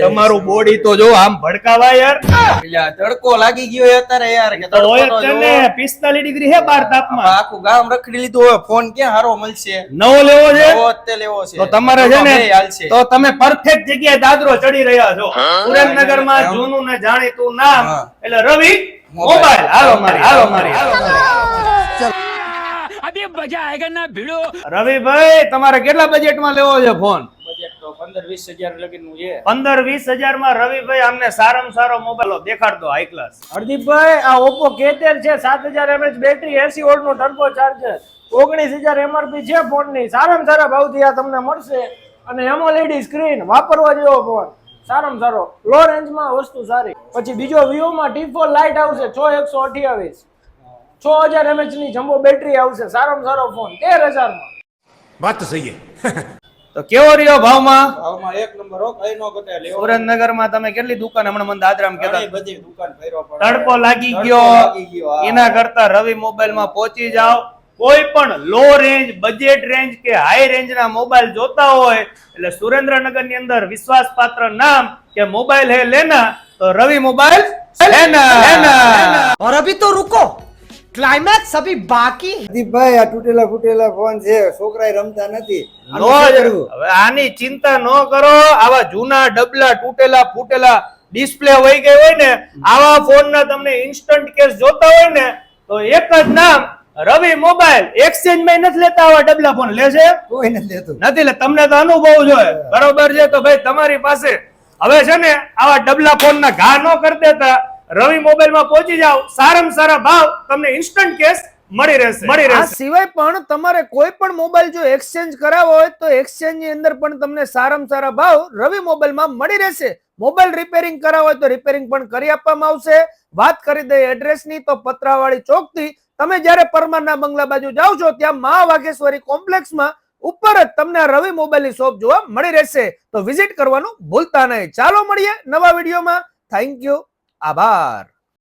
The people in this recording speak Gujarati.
તમારું બોડી તો જો આમ ભડકાવા યાર. પેલા તડકો લાગી ગયો છે અત્યારે યાર કે તડકો હોય તો જ જો. ને 45 ડિગ્રી હે બાર તાપમાન. આખું ગામ રખડી લીધું હવે ફોન ક્યાં હારો મળશે? નવો લેવો છે નવો જ તે લેવો છે તો તમારે છે ને બે હાલશે. તો તમે પરફેક્ટ જગ્યાએ દાદરો ચડી રહ્યા છો. સુરેન્દ્રનગરમાં જૂનું ને જાણીતું નામ એટલે રવિ મોબાઈલ. હાલો મારી अभी मजा आएगा ना भिड़ो. રવિભાઈ તમારે કેટલા બજેટમાં લેવો છે ફોન? બજેટ તો 15-20 હજાર લગીનું છે. 15-20 માં રવિભાઈ અમને સારામાં સારો મોબાઈલ દેખાડ દો હાઈ ક્લાસ. હરદીપભાઈ આ ઓપ્પો K13 છે 7000 mAh બેટરી 80 વોટ નું ટર્બો ચાર્જર 19000 MRP છે ફોન ની સારામાં સારા ભાવથી આ તમને મળશે અને AMOLED સ્ક્રીન વાપરવા જેવો ફોન સારામાં સારો લો રેન્જ માં વસ્તુ સારી. પછી બીજો Vivo માં T4 લાઇટ આવશે 6128 6000 mAh ની જમ્બો બેટરી આવશે સારામાં સારો ફોન 13000 માં. बात तो सही है. તો કેવો રહ્યો ભાવમાં? ભાવમાં એક નંબર હો, કઈ નો ઘટે. લેવો સુરેન્દ્રનગરમાં તમે કેટલી દુકાન હમણાં મને દાદરામ કહેતા ઘણી બધી દુકાન ફેરવા પડે. તડકો લાગી તડકો ગયો લાગી ગયો, હા. એના કરતા રવિ મોબાઈલ માં પહોંચી જાઓ. કોઈ પણ લો રેન્જ બજેટ રેન્જ કે હાઈ રેન્જ ના મોબાઈલ જોતા હોય એટલે સુરેન્દ્રનગર ની અંદર વિશ્વાસપાત્ર નામ કે મોબાઈલ હે લેના તો રવિ મોબાઈલ લેના. और अभी तो रुको क्लाइमैक्स अभी बाकी है। દીપભાઈ આ તૂટેલા ફૂટેલા ફોન છે છોકરાએ રમતા નથી નો જ. હવે આની ચિંતા ન કરો. આવા જૂના ડબલા તૂટેલા ફૂટેલા ડિસ્પ્લે વહી ગઈ હોય ને આવા ફોન ના તમને ઇન્સ્ટન્ટ કેસ જોતા હોય ને તો એક જ નામ રવિ મોબાઈલ. એક્સચેન્જ માં નથી લેતા આવા ડબલા ફોન. લે છે? કોઈ નથી લેતું. નથી લે. તમને તો અનુભવ જોઈએ બરોબર છે. તો ભાઈ તમારી પાસે હવે છે ને આવા ડબલા ફોન ના ઘા ન કરી દેતા રવિ મોબાઈલ માં પહોંચી જાઓ. સારામાં સારા ભાવ તમને ઇન્સ્ટન્ટ કેસ મળી રહેશે. આ સિવાય પણ તમારે કોઈ પણ મોબાઈલ જો એક્સચેન્જ કરાવવો હોય તો એક્સચેન્જ ની અંદર પણ તમને સારામાં સારા ભાવ રવિ મોબાઈલ માં મળી રહેશે. મોબાઈલ રિપેરિંગ કરાવવો હોય તો રિપેરિંગ પણ કરી આપવામાં આવશે. વાત કરી દઈએ એડ્રેસ ની તો પતરાવાળી ચોક થી તમે જયારે પરમારના બંગલા બાજુ જાઓ છો ત્યાં મહા વાઘેશ્વરી કોમ્પ્લેક્સ માં ઉપર જ તમને આ રવિ મોબાઈલ ની શોપ જોવા મળી રહેશે. તો વિઝિટ કરવાનું ભૂલતા નહીં. ચાલો મળીએ નવા વિડીયોમાં. Thank you. આભાર.